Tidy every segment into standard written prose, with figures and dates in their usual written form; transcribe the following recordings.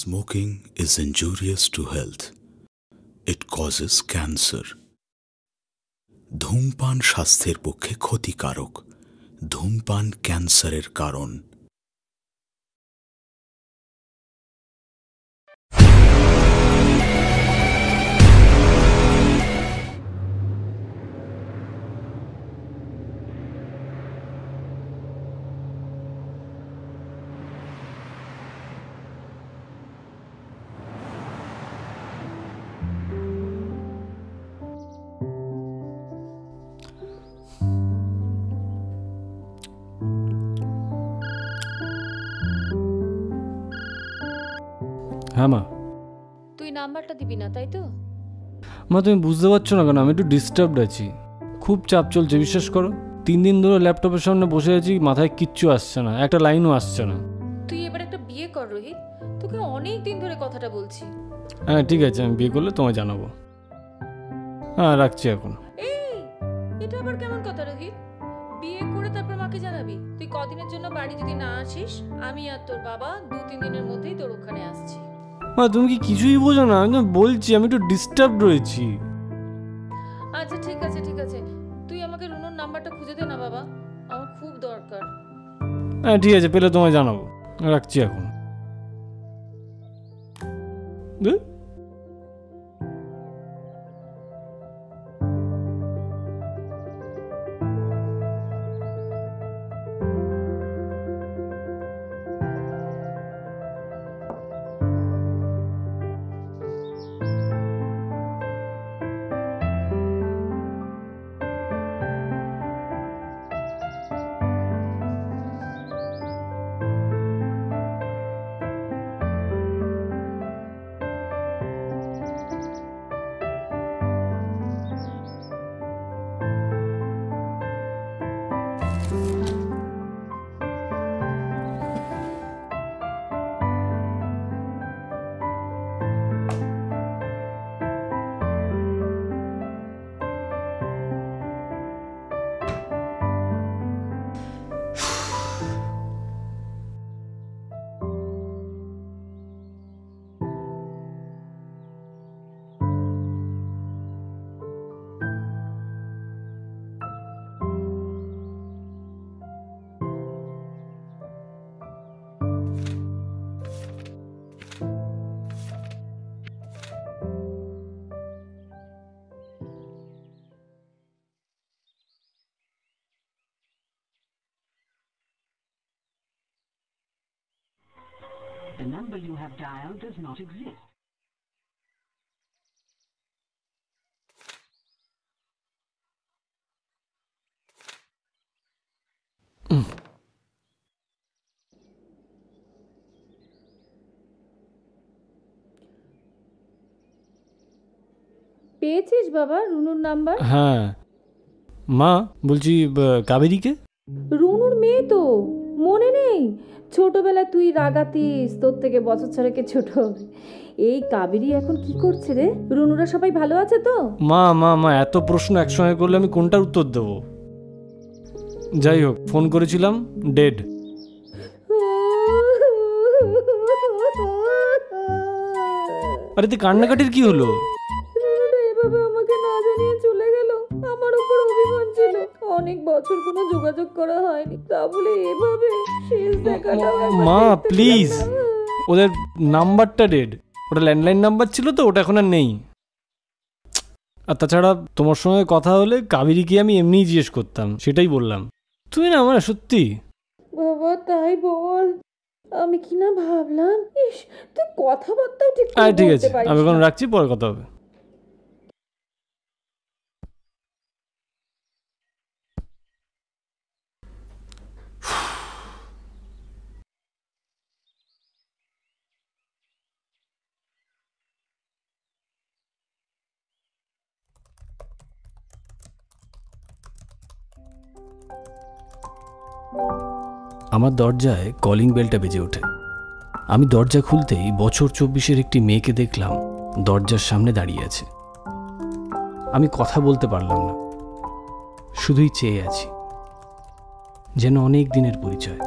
Smoking is injurious to health. It causes cancer. ধূমপান স্বাস্থ্যের পক্ষে ক্ষতিকারক। ধূমপান ক্যান্সারের কারণ। হ্যাঁ মা, তুই নাম্বারটা দিবি না তাই তো? মা তুমি বুঝতে পারছো না কেন? আমি একটু ডিস্টার্বড আছি, খুব চাপ চলছে বিশ্বাস করো। 3 দিন ধরে ল্যাপটপের সামনে বসে আছি, মাথায় কিচ্ছু আসছে না, একটা লাইনও আসছে না। তুই এবার একটা বিয়ে কর রোহিত, তোকে অনেক দিন ধরে কথাটা বলছি। হ্যাঁ ঠিক আছে, আমি বিয়ে করলে তোমায় জানাবো। হ্যাঁ রাখছি এখন। এই, এটা আবার কেমন কথা রোহিত? বিয়ে করে তারপর মাকে জানাবি? তুই কদিনের জন্য বাড়ি যদি না আসিস, আমি আর তোর বাবা 2-3 দিনের মধ্যেই তোর ওখানে আসছি। মা তুমি কি কিছুই বোঝো না? আমি বলছি আমি একটু ডিস্টার্বড রয়েছি। আচ্ছা ঠিক আছে ঠিক আছে, তুই আমাকে রুনুর নাম্বারটা খুঁজে দে না বাবা, আমার খুব দরকার। হ্যাঁ ঠিক আছে, পেলে তোমায় জানাবো। রাখছি এখন। The number you have dialed does not exist. পেয়েছিস বাবা রুনুর নাম্বার? হ্যাঁ মা, বলছি কাবেরীকে? রুনুর মেয়ে তো, মনে নেই? ছোটবেলায় তুই রাগাতিস, তোর থেকে বছর ছড়েকে ছোট। এই কাবেরী এখন কি করছে রে? রুনুরা সবাই ভালো আছে তো? মা মা মা এত প্রশ্ন একসঙ্গে করলে আমি কোনটার উত্তর দেবো? যাই হোক, ফোন করেছিলাম, ডেড। আরে তুই কান্নাকাটির কি হলো? এভাবে আমাকে না জানিয়ে চলে গেল, আমার উপর অভিমান ছিল। অনেক বছর কোনো যোগাযোগ করা হয়নি, তা বলে এভাবে শেষ দেখাটা। মা প্লিজ, ওদের নাম্বারটা ডেড, ওটা ল্যান্ডলাইন নাম্বার ছিল তো, ওটা এখন আর নেই। আর তাছাড়া তোমার সঙ্গে কথা হলে কাবেরীকে আমি এমনিই জিজ্ঞেস করতাম, সেটাই বললাম। তুমি না আমার সত্যি বাবা তাই বল, আমি কি না ভাবলাম। ইস, তুই কথাবার্তাও ঠিক করে ঠিক বলতে আছে, পারিস আমি এখন না। রাখছি, পরে কথা হবে। আমার দরজায় কলিং বেলটা বেজে ওঠে। আমি দরজা খুলতেই বছর 24-এর একটি মেয়েকে দেখলাম দরজার সামনে দাঁড়িয়ে আছে। আমি কথা বলতে পারলাম না, শুধুই চেয়ে আছি, যেন অনেক দিনের পরিচয়।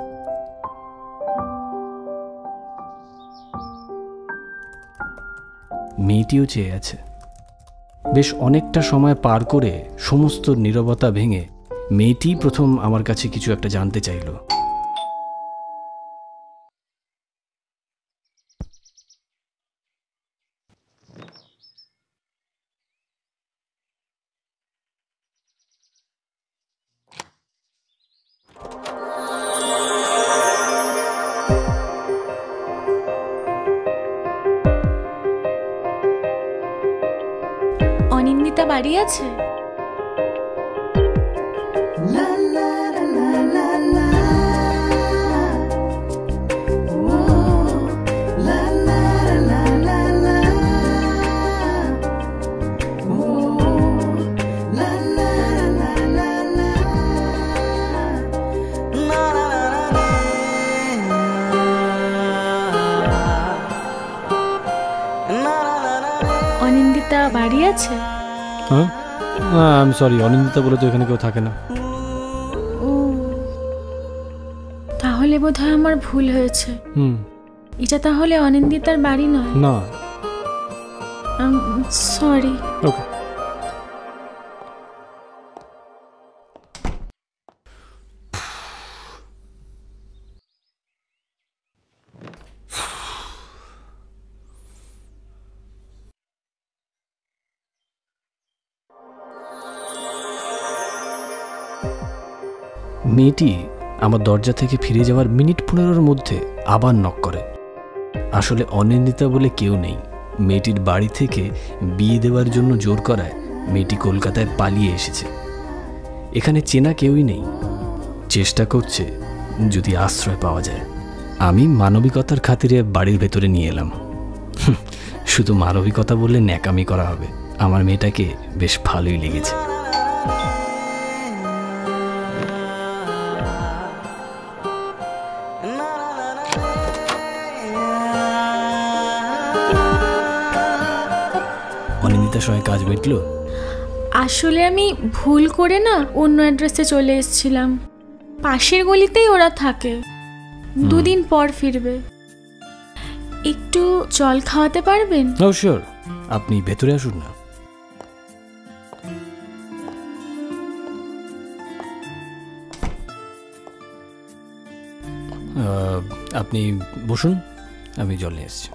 মেয়েটিও চেয়ে আছে। বেশ অনেকটা সময় পার করে সমস্ত নীরবতা ভেঙে মেয়েটি প্রথম আমার কাছে কিছু একটা জানতে চাইল। অনিন্দিতা বাড়ি আছে? অনিন্দিতা বাড়ি আছে? হ্যাঁ, আমি সরি, অনিন্দিতা বলে তো এখানে কেউ থাকে না। ও, তাহলে বোধহয় আমার ভুল হয়েছে। এটা তাহলে অনিন্দিতার বাড়ি নয়? না। সরি। ওকে। মেয়েটি আমার দরজা থেকে ফিরে যাওয়ার মিনিট 15-এর মধ্যে আবার নক করে। আসলে অনিন্দিতা বলে কেউ নেই। মেয়েটির বাড়ি থেকে বিয়ে দেওয়ার জন্য জোর করায় মেয়েটি কলকাতায় পালিয়ে এসেছে। এখানে চেনা কেউই নেই। চেষ্টা করছে যদি আশ্রয় পাওয়া যায়। আমি মানবিকতার খাতিরে বাড়ির ভেতরে নিয়ে এলাম। শুধু মানবিকতা বললে ন্যাকামি করা হবে। আমার মেয়েটাকে বেশ ভালোই লেগেছে। অনিন্দিতার সঙ্গে কাজ মিটলো? আসলে আমি ভুল করে না অন্য অ্যাড্রেসে চলে এসেছিলাম। পাশের গলিতেই ওরা থাকে। 2 দিন পর ফিরবে। একটু জল খাওয়াতে পারবেন? ও শিওর, আপনি ভেতরে আসুন না। আপনি বসুন, আমি জল নিয়ে এসেছি।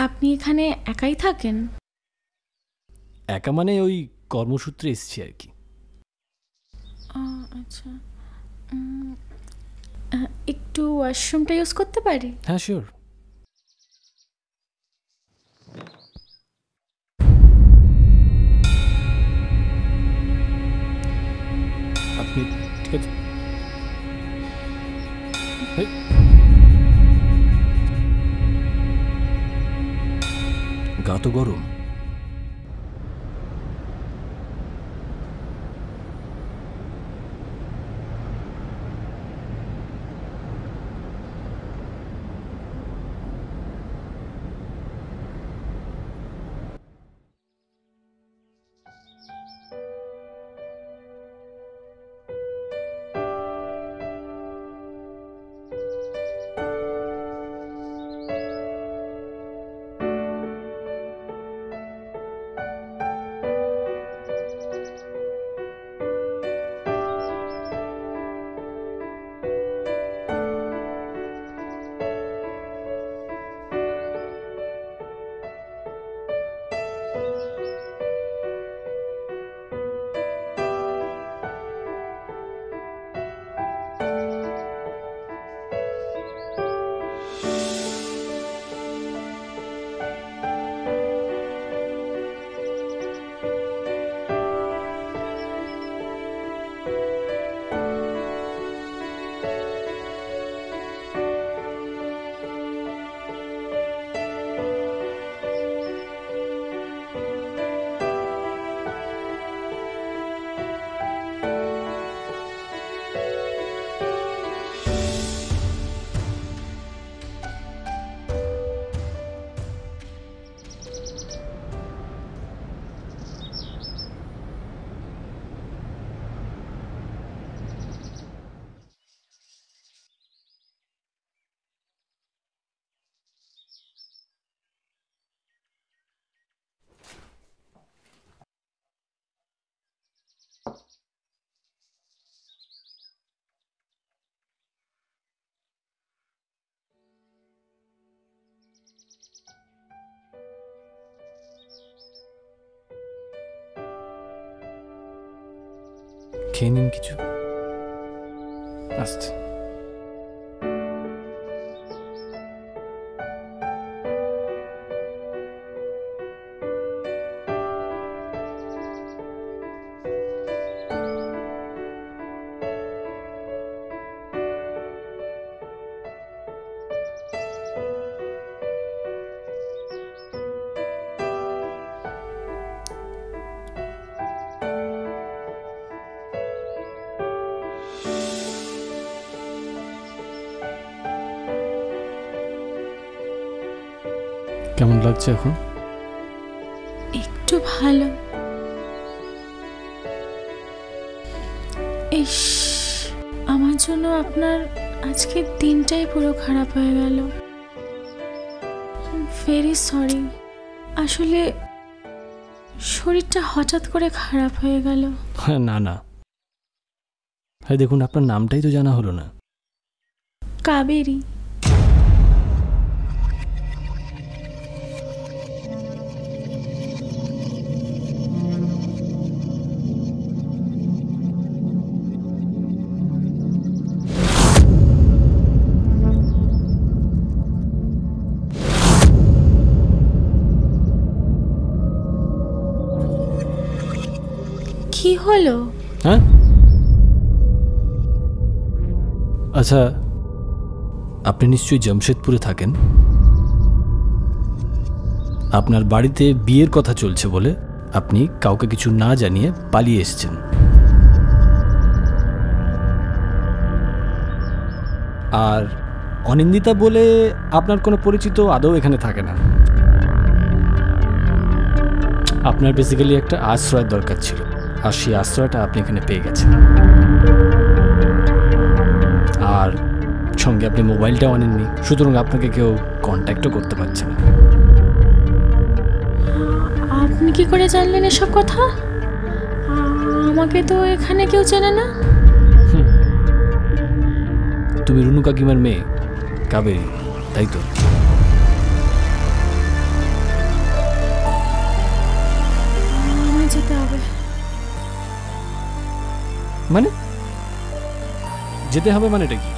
আপনি এখানে একাই থাকেন? একা মানে ওই কর্মসূত্রে এসেছি আর কি। আচ্ছা, একটু ওয়াশরুমটা ইউজ করতে পারি? হ্যাঁ শিওর। আপনি ঠিক আছে? গা তো গরম। খেয়ে নিন কিছু। আস্তে। কেমন লাগছে এখন? একটু ভালো। ইস, আমার জন্য আপনার আজকের দিনটাই পুরো খারাপ হয়ে গেল। Very sorry. আসলে শরীরটা হঠাৎ করে খারাপ হয়ে গেল। না না, হ্যাঁ দেখুন, আপনার নামটাই তো জানা হলো না। কাবেরী। কি হলো? হ্যাঁ, আচ্ছা, আপনি নিশ্চয়ই জামশেদপুরে থাকেন। আপনার বাড়িতে বিয়ের কথা চলছে বলে আপনি কাউকে কিছু না জানিয়ে পালিয়ে এসেছেন। আর অনিন্দিতা বলে আপনার কোনো পরিচিত আদৌ এখানে থাকে না। আপনার বেসিক্যালি একটা আশ্রয়ের দরকার ছিল, আর সেই আশ্রয়টা আপনি এখানে পেয়ে গেছেন। আর সঙ্গে আপনি মোবাইলটাও আনেননি, সুতরাং আপনাকে কেউ কন্ট্যাক্টও করতে পারছে না। আপনি কি করে জানলেন এসব কথা? আমাকে তো এখানে কেউ চেনে না। তুমি রুনু কাকিমার মেয়ে কাবেরী, তাই তো? আমায় যেতে হবে। মানে যেতে হবে মানেটা কি?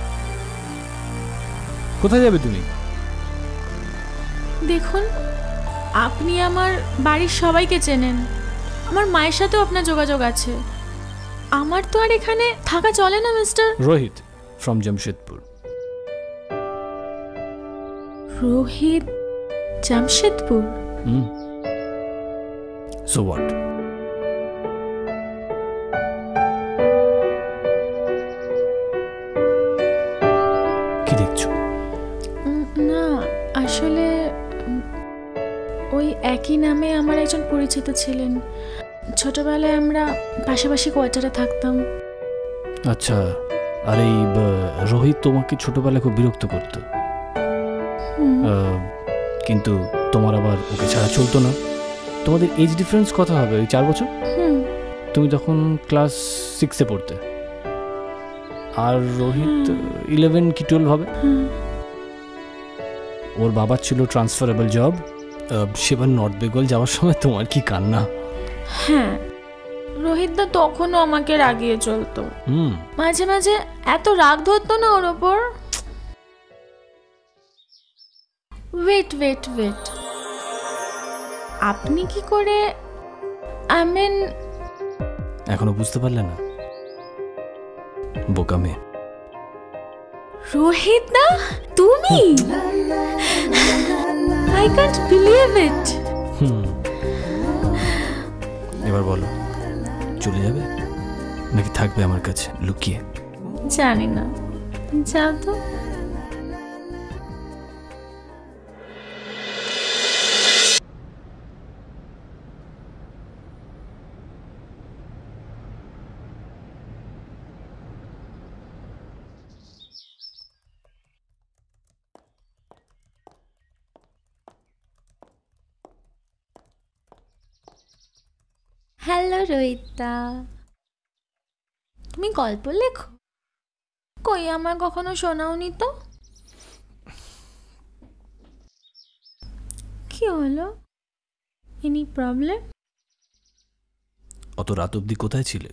কোথায় যাবে তুমি? দেখুন, আপনি আমার বাড়ির সবাইকে চেনেন, আমার মায়ের সাথেও আপনার যোগাযোগ আছে। আমার তো আর এখানে থাকা চলে না mister. Rohit from Jamshedpur. Rohit, Jamshedpur? So what? কি দেখছো? না, আসলে ওই একই নামে আমার একজন পরিচিত ছিলেন। ছোটবেলায় আমরা পাশাপাশি কোয়ার্টারে থাকতাম। আচ্ছা, আর এই রোহিত তোমাকে ছোটবেলায় খুব বিরক্ত করতো, কিন্তু তোমার আবার ওকে ছাড়া চলতো না। তোমাদের এজ ডিফারেন্স কত হবে? ওই 4 বছর। তুমি তখন ক্লাস 6-এ পড়তে, আর রোহিত 11 কি 12 হবে। ওর বাবার ছিল ট্রান্সফারেবল জব। সেবার নর্থ বেঙ্গল যাওয়ার সময় তোমার কি কান্না! হ্যাঁ, রোহিতদা তখনও আমাকে রাগিয়ে চলতো। মাঝে মাঝে এত রাগ ধরতো না ওর ওপর। ওয়েট ওয়েট ওয়েট, আপনি কি করে, আই মিন, এখনো বুঝতে পারলে না? বোকা মেয়ে। রোহিতদা, তুমি? I can't believe it. এবার বলো, চলে যাবে নাকি থাকবে আমার কাছে লুকিয়ে? জানি না, যাও তো। হ্যালো রোহিতদা, তুমি গল্প লেখো? কই, আমার কখনো শোনাওনি তো। কি হলো? Any problem? অত রাত অবধি কোথায় ছিলে?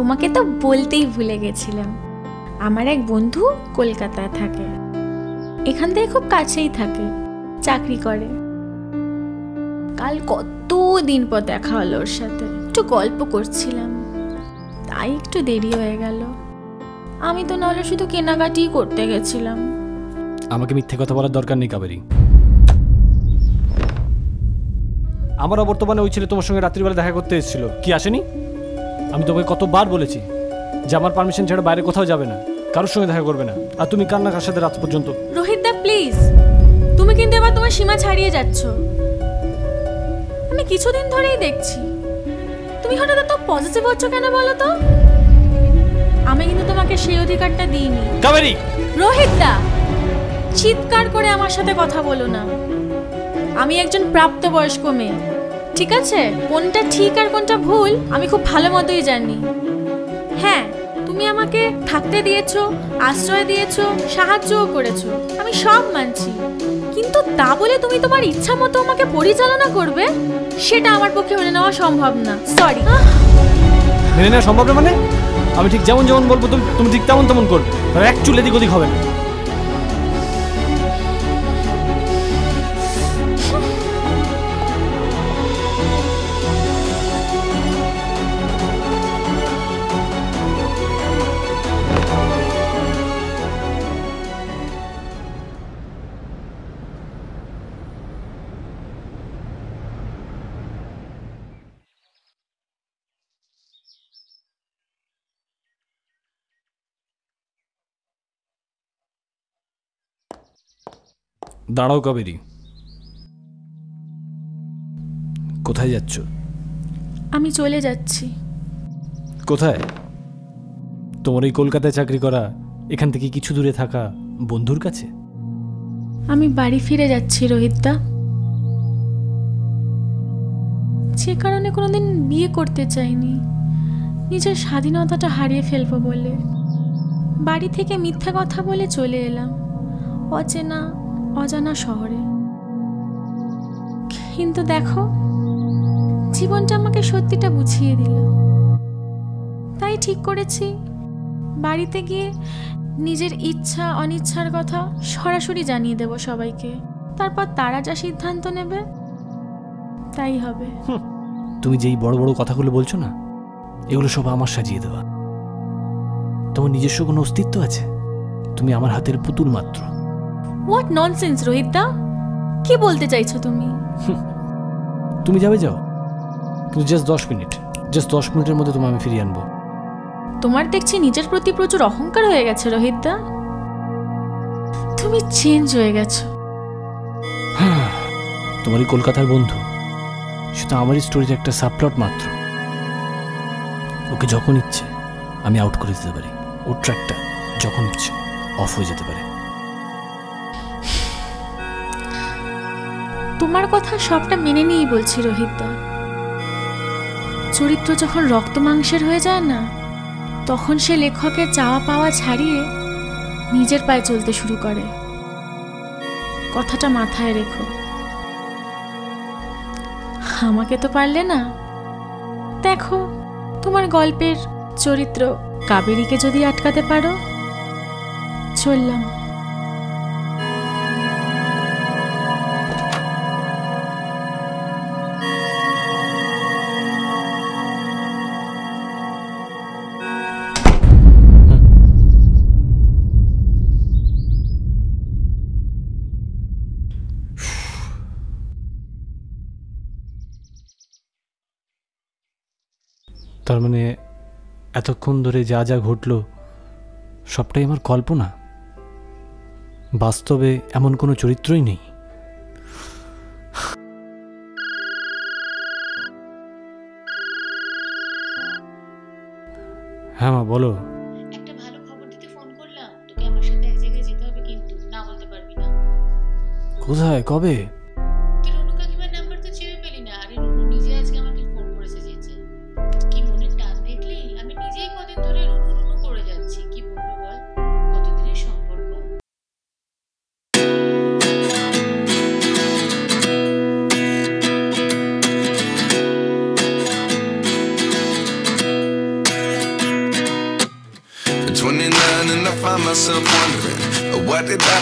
তোমাকে তো বলতেই ভুলে গেছিলাম, আমার এক বন্ধু কলকাতায় থাকে, এখান থেকে খুব কাছেই থাকে, চাকরি করে। কাল কতদিন পর দেখা হলো ওর সাথে, একটু গল্প করছিলাম, তাই একটু দেরি হয়ে গেল। আমি তো নাহলে শুধু কেনাকাটি করতে গেছিলাম। আমাকে মিথ্যে কথা বলার দরকার নেই কাবেরী। আমার অবর্তমানে ওই ছেলে তোমার সঙ্গে রাত্রিবেলা দেখা করতে এসেছিল, কি আসেনি? আমি তোমাকে কতবার বলেছি যে আমার পারমিশন ছাড়া বাইরে কোথাও যাবে না, কারোর সঙ্গে দেখা করবে না, আর তুমি কান্না কার সাথে রাত পর্যন্ত। রোহিত দা প্লিজ, তুমি কিন্তু এবার তোমার সীমা ছাড়িয়ে যাচ্ছ। আমি কিছুদিন ধরেই দেখছি তুমি হঠাৎ এত পজিটিভ হচ্ছ কেন বলো তো? আমি কিন্তু তোমাকে সেই অধিকারটা দিইনি। কাবেরী! রোহিত দা, চিৎকার করে আমার সাথে কথা বলো না। আমি একজন প্রাপ্তবয়স্ক মেয়ে, ঠিক আছে? কোনটা ঠিক আর কোনটা ভুল আমি খুব ভালো মতোই জানি। হ্যাঁ, তুমি আমাকে থাকতে দিয়েছো, আশ্রয় দিয়েছো, সাহায্যও করেছো, আমি সব মানছি, কিন্তু তা বলে তুমি তোমার ইচ্ছা মতো আমাকে পরিচালনা করবে, সেটা আমার পক্ষে মেনে নেওয়া সম্ভব না। সরি। মেনে নেওয়া সম্ভব না মানে? আমি ঠিক যেমন যেমন বলবো তুমি ঠিক তেমন তেমন করবে, আর এক চুল এদিক ওদিক হবে না। দাঁড়াও কাবেরী, কোথায় যাচ্ছ? আমি চলে যাচ্ছি। কোথায়? তোমার এই কলকাতায় চাকরি করা, এখান থেকে কিছু দূরে থাকা বন্ধুর কাছে? আমি বাড়ি ফিরে যাচ্ছি রোহিতদা। যে কারণে কোনোদিন বিয়ে করতে চাইনি, নিজের স্বাধীনতাটা হারিয়ে ফেলবো বলে বাড়ি থেকে মিথ্যা কথা বলে চলে এলাম অচেনা অজানা শহরে। কিন্তু দেখো, জীবনটা আমাকে সত্যিটা বুঝিয়ে দিল। তাই ঠিক করেছি বাড়িতে গিয়ে নিজের ইচ্ছা অনিচ্ছার কথা সরাসরি জানিয়ে দেব সবাইকে, তারপর তারা যা সিদ্ধান্ত নেবে তাই হবে। তুমি যেই বড় বড় কথাগুলো বলছো না, এগুলো সব আমার সাজিয়ে দেওয়া। তোমার নিজস্ব কোনো অস্তিত্ব আছে? তুমি আমার হাতের পুতুল মাত্র। হোয়াট ননসেন্স রোহিত দা, কি বলতে চাইছো তুমি? তুমি যাবে যাও, কিন্তু জাস্ট 10 মিনিট, জাস্ট 10 মিনিটের মধ্যে তোমায় আমি ফিরিয়ে আনবো। তোমার দেখছি নিজের প্রতি প্রচুর অহংকার হয়ে গেছে রোহিত দা, তুমি চেঞ্জ হয়ে গেছো। তোমার এই কলকাতার বন্ধু সেটা আমারই স্টোরির একটা সাবপ্লট মাত্র। ওকে যখন ইচ্ছে আমি আউট করে দিতে পারি, ওর ট্র্যাকটা যখন ইচ্ছে অফ হয়ে যেতে পারে। তোমার কথা সবটা মেনে নিয়েই বলছি রোহিত দা, চরিত্র যখন রক্ত মাংসের হয়ে যায় না, তখন সে লেখকের চাওয়া পাওয়া ছাড়িয়ে নিজের পায়ে চলতে শুরু করে। কথাটা মাথায় রেখো। আমাকে তো পারলে না, দেখো তোমার গল্পের চরিত্র কাবেরীকে যদি আটকাতে পারো। চললাম। তার মানে এতক্ষণ ধরে যা যা ঘটলো সবটাই আমার কল্পনা, বাস্তবে এমন কোনো চরিত্রই নেই। হ্যাঁ মা, বলো। একটা ভালো খবর দিতে ফোন করলাম তোকে। আমার সাথে এক জায়গায় যেতে হবে, কিন্তু না বলতে পারবি না। কোথায়, কবে? তুই রুনু কাকিমার নাম্বার তো চেয়ে পেলি না। আরে রুনু নিজে আজকে আমাকে ফোন করেছে যেতে। কি মনের টান দেখলি? আমি নিজেই কদিন ধরে রুনু রুনু করে যাচ্ছি। কি বলবো বল, কতদিনের সম্পর্ক।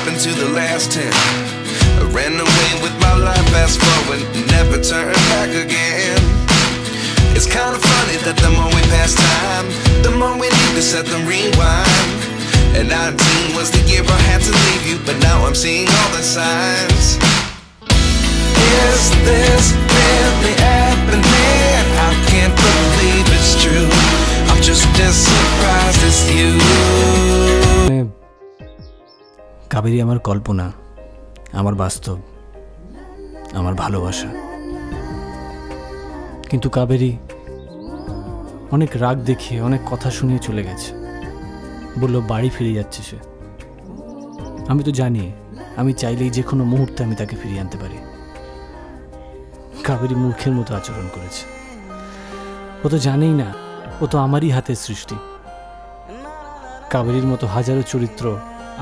happened to the last 10? I ran away with my life, fast forward, never turn back again. It's kind of funny that the more we pass time, the more we need to set them rewind. And 19 was the year I had to leave you, but now I'm seeing all the signs. Is this really happening? I can't believe it's true. I'm just as surprised as you. Kaveri আমার কল্পনা, আমার বাস্তব, আমার ভালোবাসা। কিন্তু কাবেরী অনেক রাগ দেখিয়ে, অনেক কথা শুনিয়ে চলে গেছে। বলল বাড়ি ফিরে যাচ্ছে সে। আমি তো জানি আমি চাইলেই যে কোনো মুহূর্তে আমি তাকে ফিরিয়ে আনতে পারি। কাবেরী মূর্খের মতো আচরণ করেছে। ও তো জানেই না ও তো আমারই হাতের সৃষ্টি। কাবেরীর মতো হাজারো চরিত্র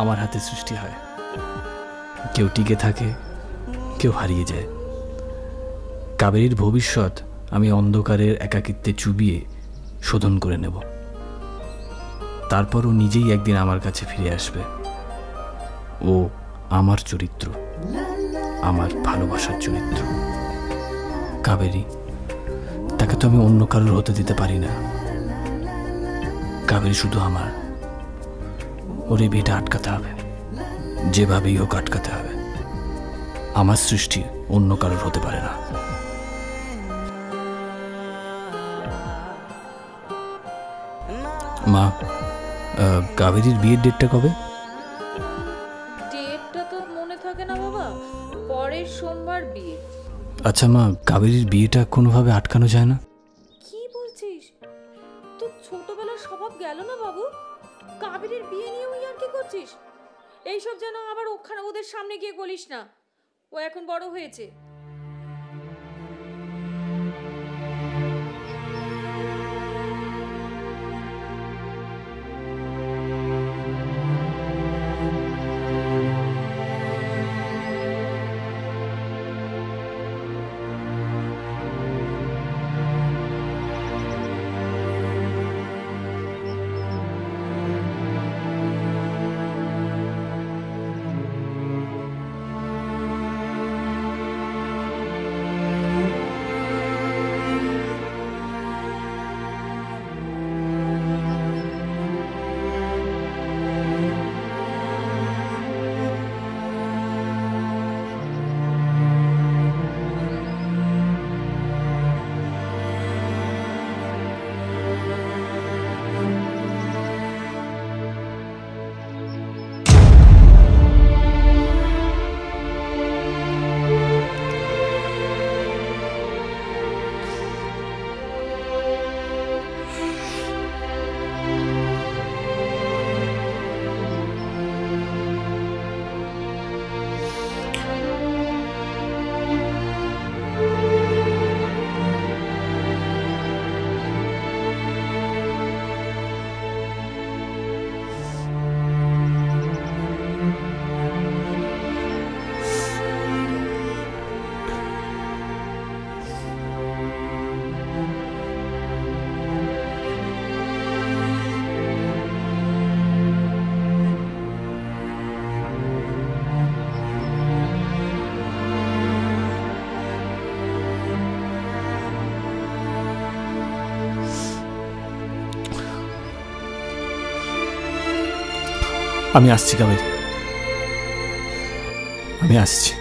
আমার হাতে সৃষ্টি হয়। কেউ টিকে থাকে, কেউ হারিয়ে যায়। কাবেরীর ভবিষ্যৎ আমি অন্ধকারের একাকিত্বে চুবিয়ে শোধন করে নেব। তারপর ও নিজেই একদিন আমার কাছে ফিরে আসবে। ও আমার চরিত্র, আমার ভালোবাসার চরিত্র। কাবেরী, তাকে তো আমি অন্য কারোর হতে দিতে পারি না। কাবেরী শুধু আমার। ওর এই বিয়েটা আটকাতে হবে, যেভাবেই হোক আটকাতে হবে। আমার সৃষ্টি অন্য কারোর হতে পারে না। মা, কাবেরীর বিয়ের ডেটটা কবে? ডেটটা তো মনে থাকে না বাবা, পরের সোমবার বিয়ে। আচ্ছা মা, কাবেরীর বিয়েটা কোনোভাবে আটকানো যায় না? কি বলছিস? তো ছোটবেলার স্বভাব গেল না বাবু? কাবেরীর বিয়ে নিয়েও আর কি করছিস? এইসব যেন আবার ওখানে ওদের সামনে গিয়ে বলিস না। ও এখন বড় হয়েছে। আমি আসছি কাবেরী, আমি আসছি।